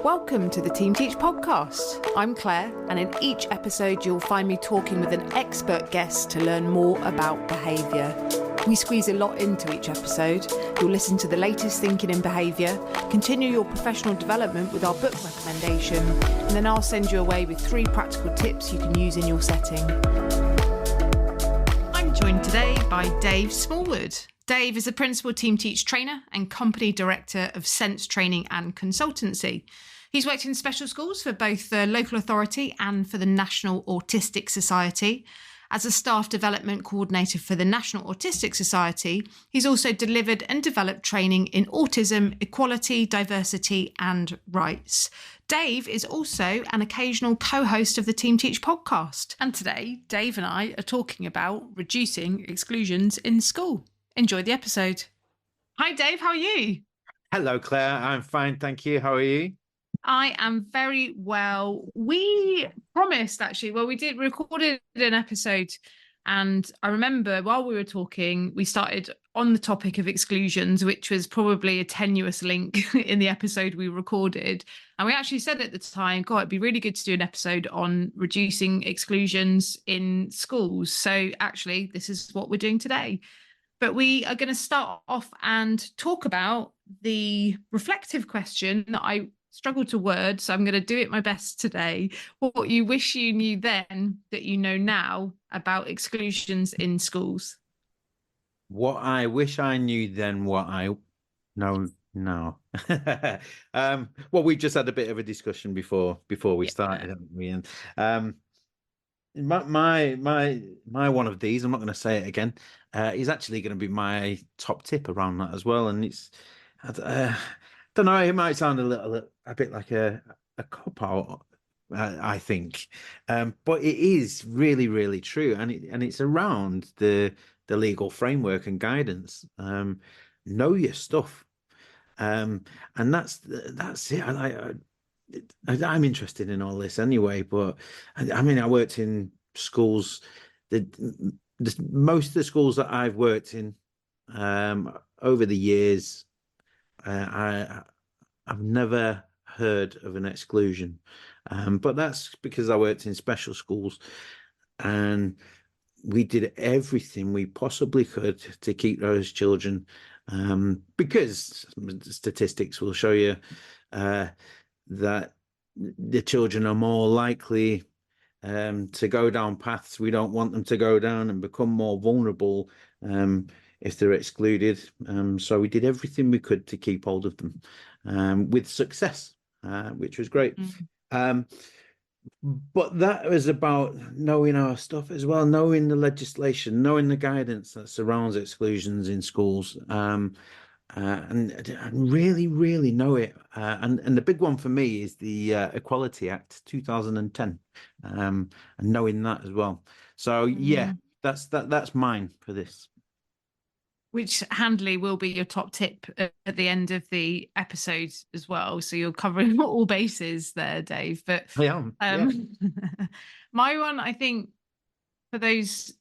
Welcome to the Team Teach podcast. I'm Clare, and in each episode you'll find me talking with an expert guest to learn more about behaviour. We squeeze a lot into each episode. You'll listen to the latest thinking in behaviour, continue your professional development with our book recommendation, and then I'll send you away with 3 practical tips you can use in your setting. I'm joined today by Dave Smallwood. Dave is a Principal Team Teach trainer and Company Director of SENse Training and Consultancy. He's worked in special schools for both the local authority and for the National Autistic Society. As a staff development coordinator for the National Autistic Society, he's also delivered and developed training in autism, equality, diversity and rights. Dave is also an occasional co-host of the Team Teach podcast. And today, Dave and I are talking about reducing exclusions in school. Enjoy the episode. Hi, Dave. How are you? Hello, Claire. I'm fine, thank you. How are you? I am very well. We promised, actually, we recorded an episode, and I remember while we were talking, we started on the topic of exclusions, which was probably a tenuous link in the episode we recorded. And we actually said at the time, God, it'd be really good to do an episode on reducing exclusions in schools. So actually, this is what we're doing today. But we are going to start off and talk about the reflective question that I struggled to word, so I'm going to do it my best today. What you wish you knew then that you know now about exclusions in schools? What I wish I knew then, what I know now. Well, we just had a bit of a discussion before we started, haven't we? And my one of these, I'm not going to say it again, is actually going to be my top tip around that as well. And it's don't know, it might sound a bit like a cop-out, I think, but it is really, really true, and it's around the legal framework and guidance. Know your stuff, and that's it. I'm interested in all this anyway, but I mean, I worked in schools. Most of the schools that I've worked in over the years, I've never heard of an exclusion, but that's because I worked in special schools, and we did everything we possibly could to keep those children, because statistics will show you that the children are more likely to go down paths we don't want them to go down and become more vulnerable if they're excluded. So we did everything we could to keep hold of them, with success, which was great. But that was about knowing our stuff as well, knowing the legislation, knowing the guidance that surrounds exclusions in schools, and really, really know it. And the big one for me is the Equality Act 2010, and knowing that as well. So yeah, that's mine for this. Which handily will be your top tip at the end of the episode as well. So you're covering all bases there, Dave. But I am. My one, I think, for those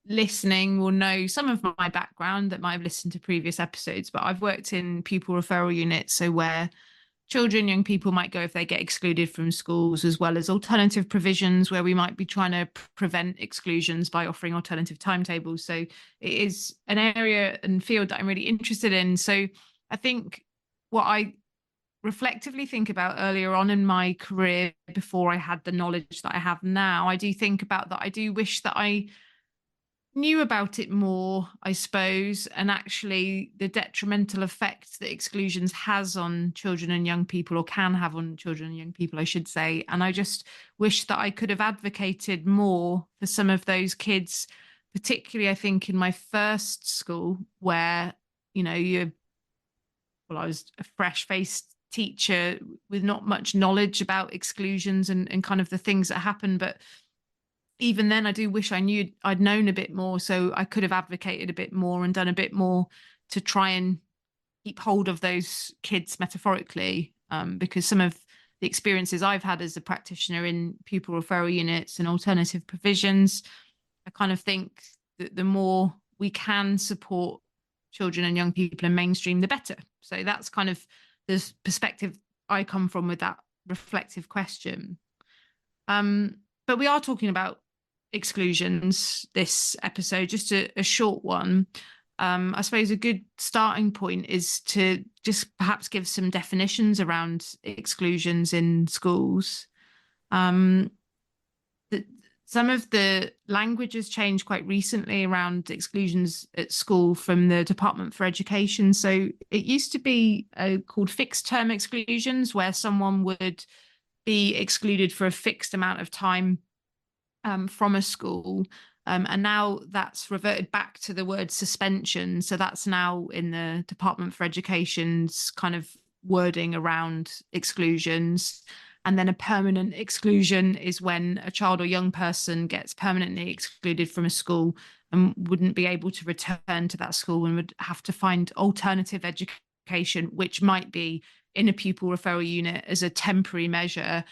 listening will know some of my background that might have listened to previous episodes, but I've worked in pupil referral units, so where children, young people might go if they get excluded from schools, as well as alternative provisions where we might be trying to prevent exclusions by offering alternative timetables. So it is an area and field that I'm really interested in. So I think what I reflectively think about earlier on in my career, before I had the knowledge that I have now, I do think about that. I do wish that I knew about it more, I suppose, and actually the detrimental effects that exclusions has on children and young people, or can have on children and young people, I should say. And I just wish that I could have advocated more for some of those kids, particularly, I think, in my first school, where, I was a fresh-faced teacher with not much knowledge about exclusions and kind of the things that happen. But even then, I do wish I'd known a bit more, so I could have advocated a bit more and done a bit more to try and keep hold of those kids metaphorically, because some of the experiences I've had as a practitioner in pupil referral units and alternative provisions, I kind of think that the more we can support children and young people in mainstream, the better. So that's kind of the perspective I come from with that reflective question. But we are talking about exclusions this episode, just a short one. I suppose a good starting point is to just perhaps give some definitions around exclusions in schools. Um, some of the language has changed quite recently around exclusions at school from the Department for Education. So it used to be called fixed term exclusions, where someone would be excluded for a fixed amount of time from a school. And now that's reverted back to the word suspension. So that's now in the Department for Education's kind of wording around exclusions. And then a permanent exclusion is when a child or young person gets permanently excluded from a school and wouldn't be able to return to that school and would have to find alternative education, which might be in a pupil referral unit as a temporary measure,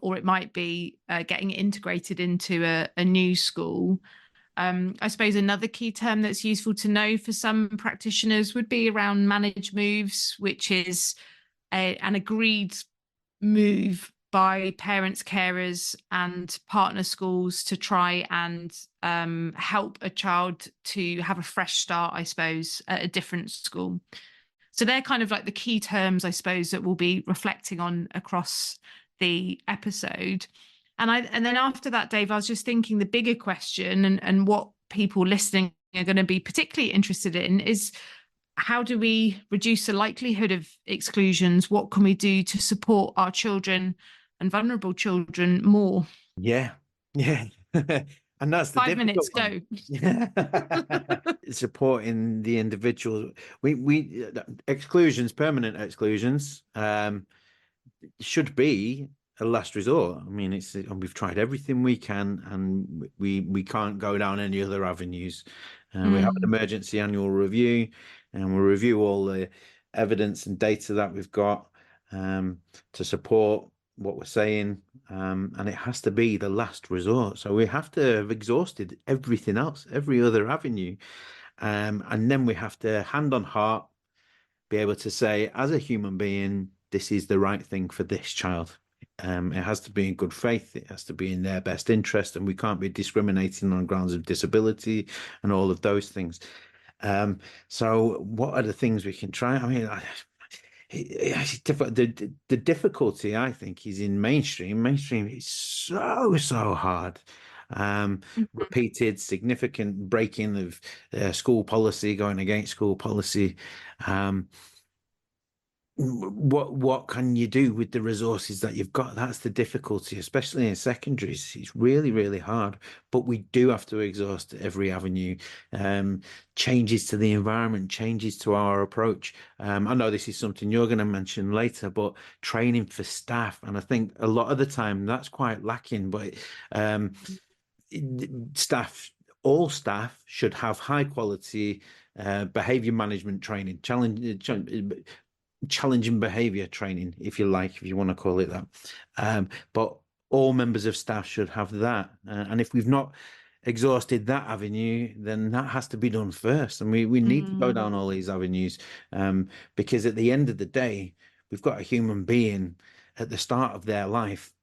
or it might be getting integrated into a new school. I suppose another key term that's useful to know for some practitioners would be around managed moves, which is an agreed move by parents, carers, and partner schools to try and help a child to have a fresh start, I suppose, at a different school. So they're kind of like the key terms, I suppose, that we'll be reflecting on across the episode. And then after that, Dave, I was just thinking the bigger question and what people listening are going to be particularly interested in is, how do we reduce the likelihood of exclusions? What can we do to support our children and vulnerable children more? Yeah. And that's the 5 minutes, difficult one. go. Yeah. Supporting the individual. We exclusions, permanent exclusions, should be a last resort. I mean, we've tried everything we can, and we can't go down any other avenues. We have an emergency annual review, and we'll review all the evidence and data that we've got to support what we're saying, and it has to be the last resort. So we have to have exhausted everything else, every other avenue, and then we have to, hand on heart, be able to say, as a human being, this is the right thing for this child. It has to be in good faith. It has to be in their best interest, and we can't be discriminating on grounds of disability and all of those things. So what are the things we can try? I mean, the difficulty, I think, is in mainstream. Mainstream is so hard. Repeated, significant breaking of school policy, going against school policy. What can you do with the resources that you've got? That's the difficulty, especially in secondaries. It's really hard, but we do have to exhaust every avenue. Changes to the environment, changes to our approach. I know this is something you're going to mention later, but training for staff, and I think a lot of the time that's quite lacking. But all staff should have high quality behavior management training, challenging behavior training, if you like, if you want to call it that. But all members of staff should have that. And if we've not exhausted that avenue, then that has to be done first. And we need to go down all these avenues, because at the end of the day, we've got a human being at the start of their life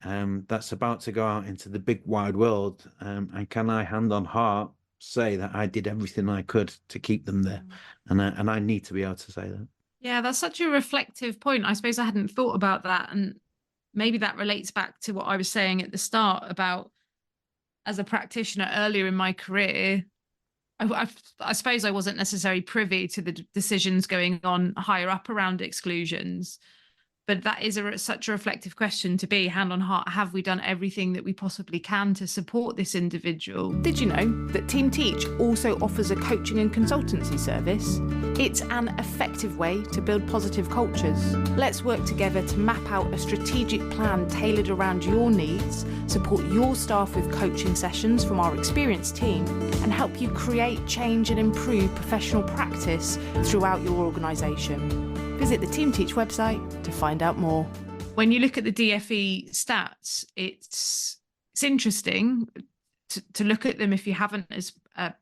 that's about to go out into the big wide world. And can I, hand on heart, say that I did everything I could to keep them there? And I need to be able to say that. Yeah, that's such a reflective point. I suppose I hadn't thought about that. And maybe that relates back to what I was saying at the start about, as a practitioner earlier in my career, I suppose I wasn't necessarily privy to the decisions going on higher up around exclusions. But that is such a reflective question to be, hand on heart. Have we done everything that we possibly can to support this individual? Did you know that Team Teach also offers a coaching and consultancy service? It's an effective way to build positive cultures. Let's work together to map out a strategic plan tailored around your needs, support your staff with coaching sessions from our experienced team, and help you create, change and improve professional practice throughout your organisation. Visit the Team Teach website to find out more. When you look at the DFE stats, it's interesting to look at them if you haven't, as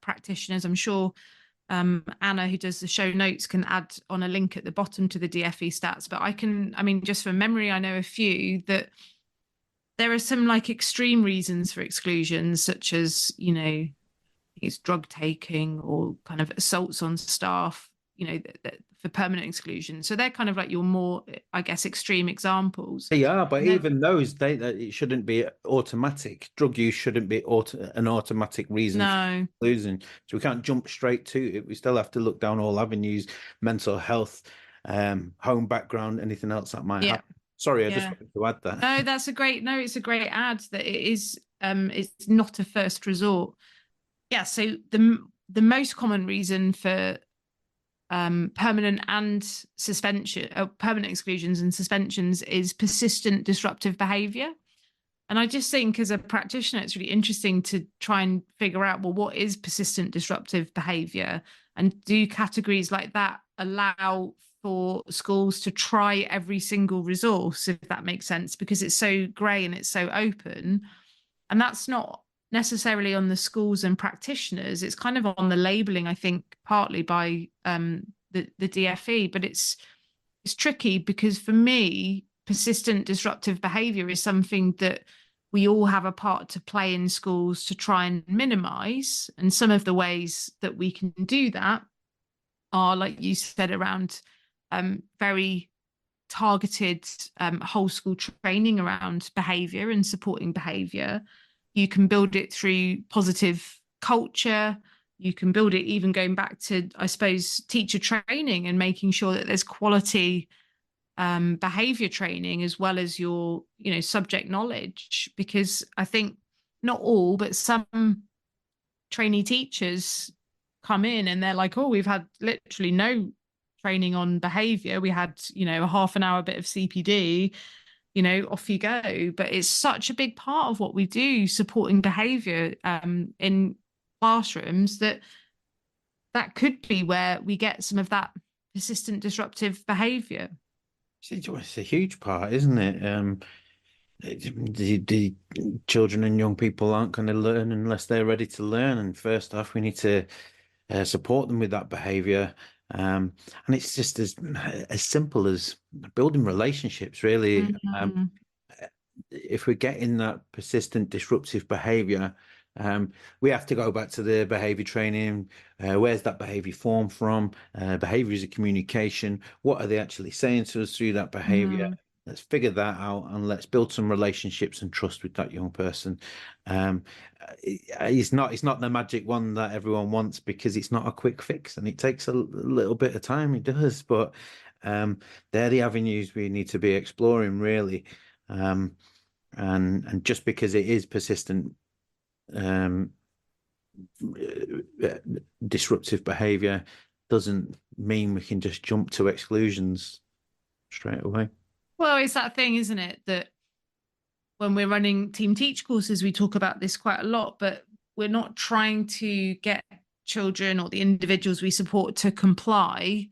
practitioners. I'm sure Anna, who does the show notes, can add on a link at the bottom to the DFE stats. But I mean, just from memory, I know a few that there are some like extreme reasons for exclusions, such as, it's drug taking or kind of assaults on staff, for permanent exclusion. So they're kind of like your more, I guess, extreme examples. Yeah, but even those, it shouldn't be automatic. Drug use shouldn't be an automatic reason for losing. So we can't jump straight to it. We still have to look down all avenues: mental health, home background, anything else that might happen. Sorry, I just wanted to add that. No, it's a great add that it is. It's not a first resort. Yeah. So the most common reason for permanent exclusions and suspensions is persistent disruptive behavior. And I just think as a practitioner, it's really interesting to try and figure out, well, what is persistent disruptive behavior? And do categories like that allow for schools to try every single resource, if that makes sense, because it's so grey and it's so open? And that's not necessarily on the schools and practitioners. It's kind of on the labelling, I think, partly by the DFE. But it's tricky because for me, persistent disruptive behaviour is something that we all have a part to play in schools to try and minimise. And some of the ways that we can do that are, like you said, around very targeted whole school training around behaviour and supporting behaviour. You can build it through positive culture. You can build it even going back to, I suppose, teacher training and making sure that there's quality behavior training as well as your, subject knowledge. Because I think not all, but some trainee teachers come in and they're like, oh, we've had literally no training on behavior. We had, a half an hour bit of CPD, off you go. But it's such a big part of what we do, supporting behavior in classrooms, that could be where we get some of that persistent disruptive behavior. It's a huge part, isn't it? The children and young people aren't going to learn unless they're ready to learn. And first off, we need to support them with that behavior. And it's just as simple as building relationships, really. If we're getting that persistent disruptive behavior, we have to go back to the behavior training. Where's that behavior formed from? Behavior is a communication. What are they actually saying to us through that behavior? Let's figure that out and let's build some relationships and trust with that young person. It's not the magic one that everyone wants, because it's not a quick fix and it takes a little bit of time. It does, but they're the avenues we need to be exploring, really. And just because it is persistent disruptive behavior doesn't mean we can just jump to exclusions straight away. Well, it's that thing, isn't it, that when we're running Team Teach courses, we talk about this quite a lot, but we're not trying to get children or the individuals we support to comply.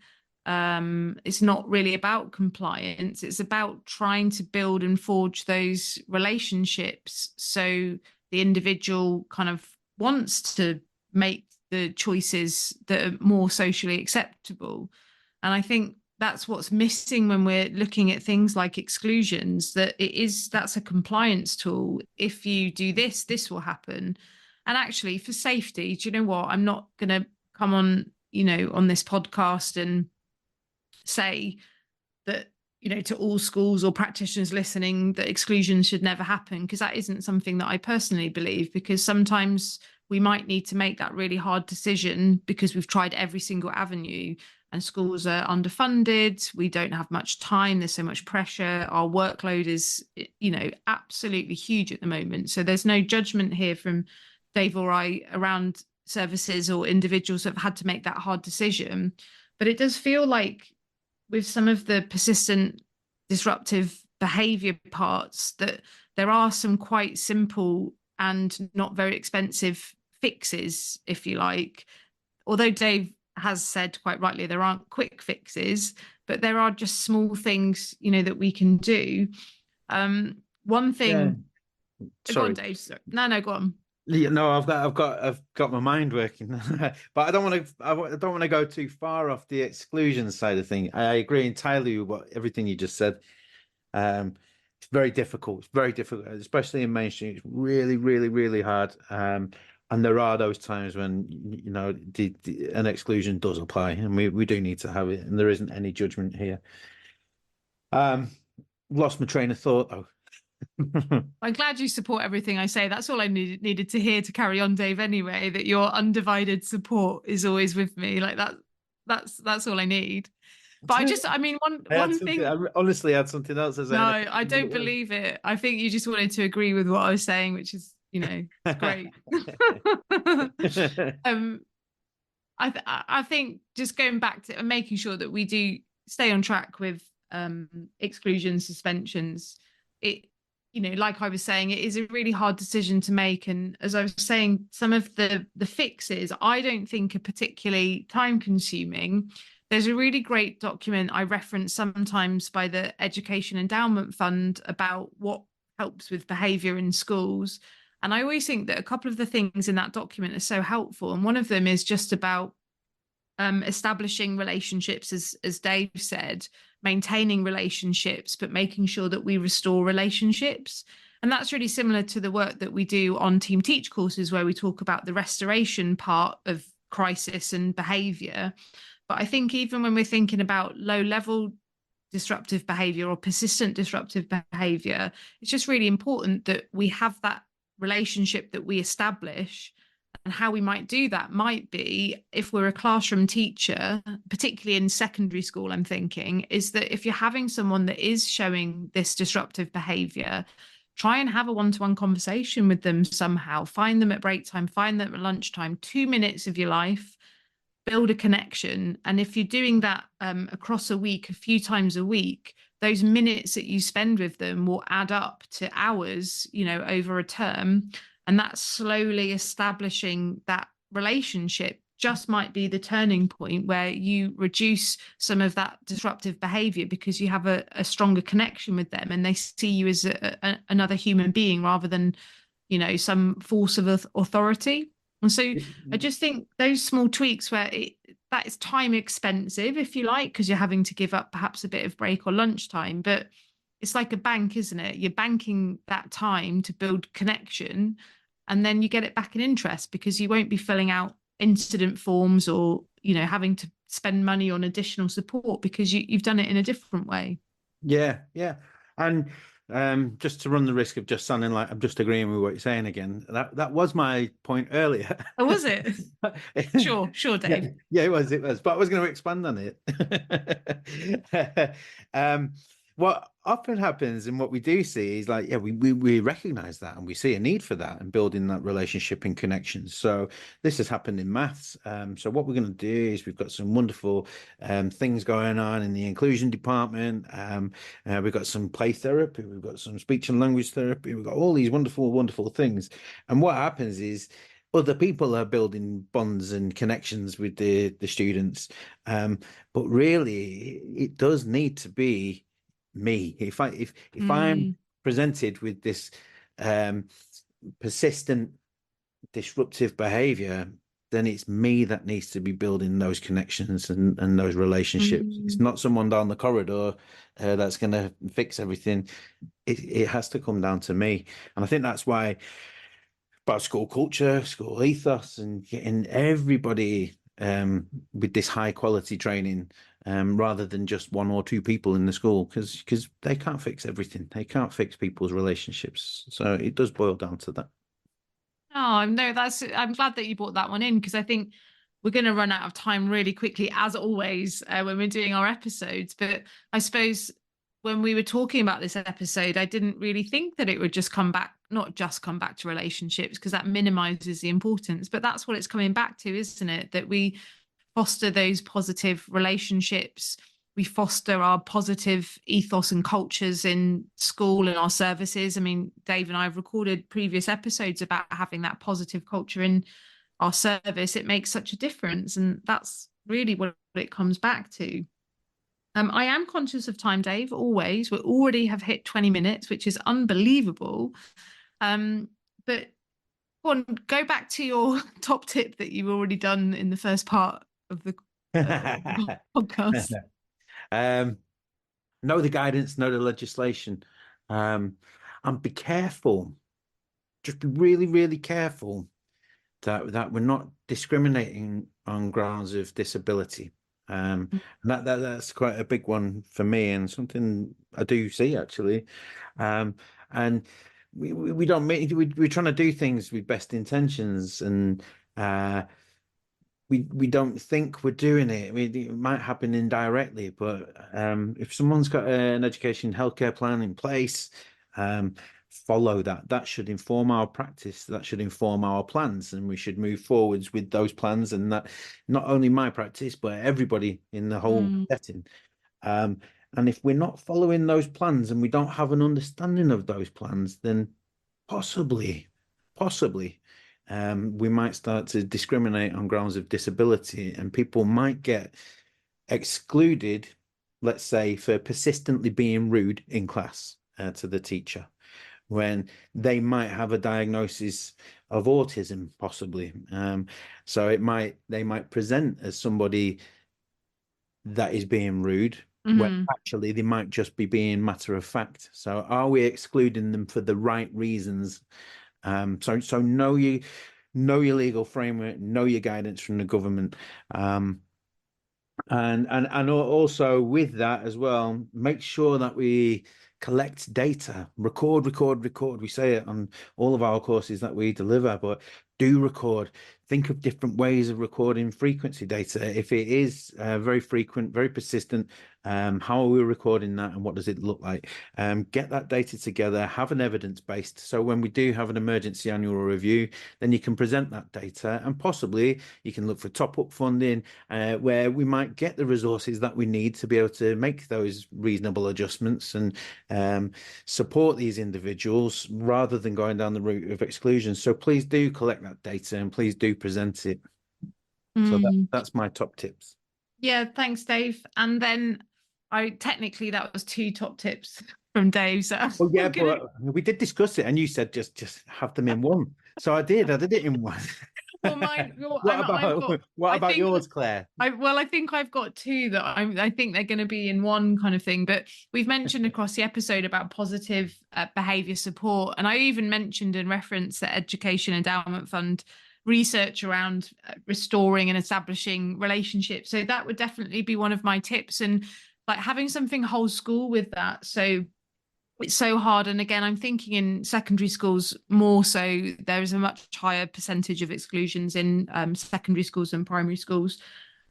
It's not really about compliance. It's about trying to build and forge those relationships so the individual kind of wants to make the choices that are more socially acceptable. And I think that's what's missing when we're looking at things like exclusions, that's a compliance tool. If you do this, this will happen. And actually, for safety, do you know what? I'm not going to come on, on this podcast and say that, to all schools or practitioners listening, that exclusions should never happen, because that isn't something that I personally believe. Because sometimes we might need to make that really hard decision because we've tried every single avenue and schools are underfunded. We don't have much time. There's so much pressure. Our workload is, absolutely huge at the moment. So there's no judgment here from Dave or I around services or individuals that have had to make that hard decision. But it does feel like with some of the persistent disruptive behavior parts that there are some quite simple and not very expensive fixes, if you like. Although Dave has said quite rightly there aren't quick fixes, but there are just small things, that we can do. One thing. Yeah. Sorry. Go on, Dave. No, go on. Yeah, no, I've got my mind working, but I don't want to. I don't want to go too far off the exclusion side of thing. I agree entirely with everything you just said. It's very difficult. It's very difficult, especially in mainstream. It's really, really, really hard. And there are those times when an exclusion does apply, and we do need to have it, and there isn't any judgment here. Um, Lost my train of thought though. I'm glad you support everything I say. That's all I needed to hear to carry on, Dave, anyway, that your undivided support is always with me. Like that's all I need. But I mean, one thing. I honestly had something else to say. No, I don't believe it. I think you just wanted to agree with what I was saying, which is, great. I think just going back to making sure that we do stay on track with exclusions, suspensions. It, like I was saying, it is a really hard decision to make. And as I was saying, some of the fixes I don't think are particularly time consuming. There's a really great document I reference sometimes by the Education Endowment Fund about what helps with behaviour in schools. And I always think that a couple of the things in that document are so helpful. And one of them is just about establishing relationships, as Dave said, maintaining relationships, but making sure that we restore relationships. And that's really similar to the work that we do on Team Teach courses, where we talk about the restoration part of crisis and behaviour. But I think even when we're thinking about low-level disruptive behaviour or persistent disruptive behaviour, it's just really important that we have that relationship that we establish. And how we might do that might be, if we're a classroom teacher, particularly in secondary school, I'm thinking, is that if you're having someone that is showing this disruptive behaviour, try and have a one-to-one conversation with them somehow. Find them at break time, find them at lunchtime, 2 minutes of your life, build a connection. And if you're doing that across a week, a few times a week, those minutes that you spend with them will add up to hours, over a term. And that's slowly establishing that relationship just might be the turning point where you reduce some of that disruptive behavior because you have a stronger connection with them and they see you as another human being rather than, some force of authority. And so I just think those small tweaks where that is time expensive, if you like, because you're having to give up perhaps a bit of break or lunchtime, but it's like a bank, isn't it? You're banking that time to build connection and then you get it back in interest because you won't be filling out incident forms or, having to spend money on additional support because you've done it in a different way. Yeah. And just to run the risk of just sounding like I'm just agreeing with what you're saying again, that was my point earlier. Oh, was it? Sure, Dave. Yeah, it was. But I was going to expand on it. What often happens and what we do see is like, we recognize that and we see a need for that and building that relationship and connections. So this has happened in maths. So what we're going to do is we've got some wonderful things going on in the inclusion department. We've got some play therapy, we've got some speech and language therapy, we've got all these wonderful, wonderful things. And what happens is other people are building bonds and connections with the students. But really, it does need to be me. If I'm presented with this persistent disruptive behavior, then it's me that needs to be building those connections and those relationships. It's not someone down the corridor that's going to fix everything. It has to come down to me. And I think that's why about school culture, school ethos, and getting everybody with this high quality training rather than just one or two people in the school, because they can't fix everything. They can't fix people's relationships. So it does boil down to that. Oh, no, I'm glad that you brought that one in because I think we're going to run out of time really quickly, as always, when we're doing our episodes. But I suppose when we were talking about this episode, I didn't really think that it would just not just come back to relationships, because that minimizes the importance. But that's what it's coming back to, isn't it? That we foster those positive relationships. We foster our positive ethos and cultures in school and our services. I mean, Dave and I have recorded previous episodes about having that positive culture in our service. It makes such a difference. And that's really what it comes back to. I am conscious of time, Dave, always. We already have hit 20 minutes, which is unbelievable. But Go on, go back to your top tip that you've already done in the first part of the podcast. Know the guidance, know the legislation, and be careful. Just be really, really careful that we're not discriminating on grounds of disability. That's quite a big one for me, and something I do see actually. And we don't make we're trying to do things with best intentions, and we don't think we're doing it. I mean, it might happen indirectly, but if someone's got an education healthcare plan in place, follow that. That should inform our practice. That should inform our plans, and we should move forwards with those plans. And that not only my practice, but everybody in the whole setting. And if we're not following those plans and we don't have an understanding of those plans, then possibly, we might start to discriminate on grounds of disability, and people might get excluded, let's say, for persistently being rude in class to the teacher, when they might have a diagnosis of autism, possibly. So they might present as somebody that is being rude, when actually they might just be being matter of fact. So are we excluding them for the right reasons? So know your legal framework, know your guidance from the government, and also with that as well, make sure that we collect data, record. We say it on all of our courses that we deliver, but do record. Think of different ways of recording frequency data. If it is very frequent, very persistent, how are we recording that, and what does it look like? Get that data together, have an evidence-based, so when we do have an emergency annual review, then you can present that data, and possibly you can look for top-up funding where we might get the resources that we need to be able to make those reasonable adjustments and support these individuals, rather than going down the route of exclusion. So please do collect that data, and please do present it. So that's my top tips. Yeah, thanks, Dave. And then technically that was 2 top tips from Dave. So well, yeah, but we did discuss it, and you said just have them in one. So I did it in one. Well, what about yours, Claire? I think I've got 2 that I think they're going to be in one kind of thing. But we've mentioned across the episode about positive behaviour support, and I even mentioned in reference the Education Endowment Fund research around restoring and establishing relationships. So that would definitely be one of my tips, and like having something whole school with that. So it's so hard. And again, I'm thinking in secondary schools more so, there is a much higher percentage of exclusions in secondary schools than primary schools.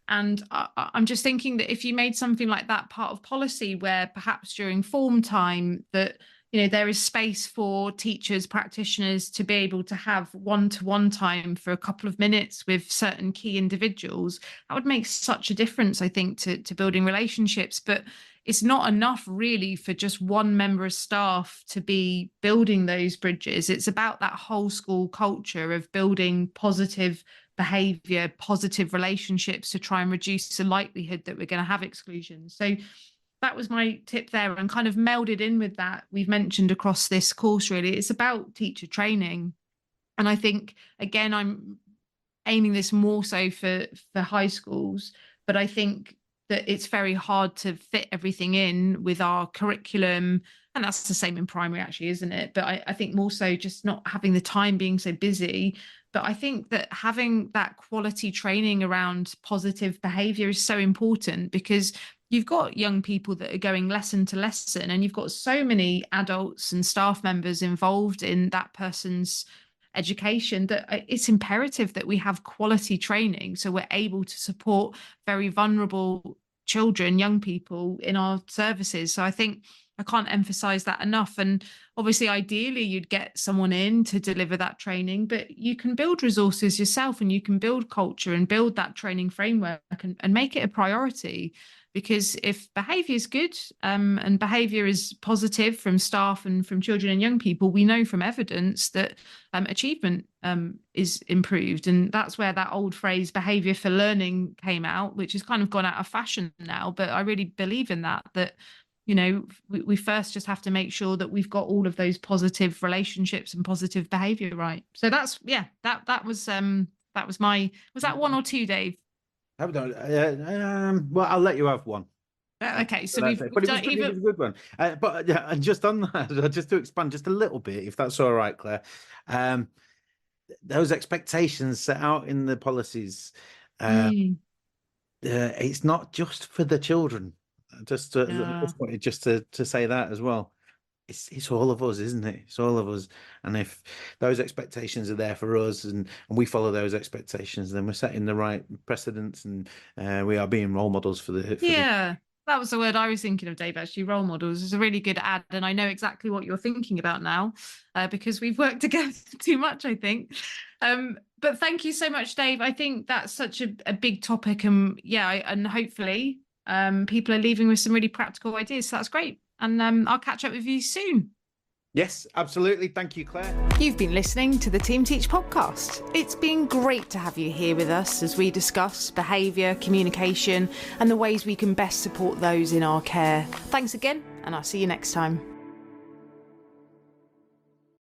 And I'm just thinking that if you made something like that part of policy, where perhaps during form time that, you know, there is space for teachers, practitioners to be able to have one-to-one time for a couple of minutes with certain key individuals, that would make such a difference, I think, to building relationships. But it's not enough really for just one member of staff to be building those bridges. It's about that whole school culture of building positive behavior, positive relationships to try and reduce the likelihood that we're going to have exclusions. So that was my tip there, and kind of melded in with that we've mentioned across this course. Really, it's about teacher training. And I think, again, I'm aiming this more so for high schools, but I think that it's very hard to fit everything in with our curriculum. And that's the same in primary, actually, isn't it? But I think more so just not having the time, being so busy. But I think that having that quality training around positive behavior is so important, because you've got young people that are going lesson to lesson, and you've got so many adults and staff members involved in that person's education, that it's imperative that we have quality training so we're able to support very vulnerable children, young people in our services. So I think I can't emphasize that enough. And obviously, ideally, you'd get someone in to deliver that training, but you can build resources yourself, and you can build culture and build that training framework and make it a priority. Because if behaviour is good and behaviour is positive from staff and from children and young people, we know from evidence that achievement is improved. And that's where that old phrase behaviour for learning came out, which has kind of gone out of fashion now. But I really believe in that we first just have to make sure that we've got all of those positive relationships and positive behavior right. So that was was that one or two, Dave? Well, I'll let you have one. Okay, so But we've it was done good, it was a good one. But yeah, and just on that, just to expand just a little bit, if that's all right, Claire. Those expectations set out in the policies, it's not just for the children. Just wanted to say that as well. It's all of us, isn't it? It's all of us. And if those expectations are there for us and we follow those expectations, then we're setting the right precedents, and we are being role models for the. That was the word I was thinking of, Dave, actually. Role models is a really good ad. And I know exactly what you're thinking about now because we've worked together too much, I think. But thank you so much, Dave. I think that's such a big topic. And and hopefully people are leaving with some really practical ideas. So that's great. And I'll catch up with you soon. Yes, absolutely. Thank you, Claire. You've been listening to the Team Teach podcast. It's been great to have you here with us as we discuss behaviour, communication, and the ways we can best support those in our care. Thanks again, and I'll see you next time.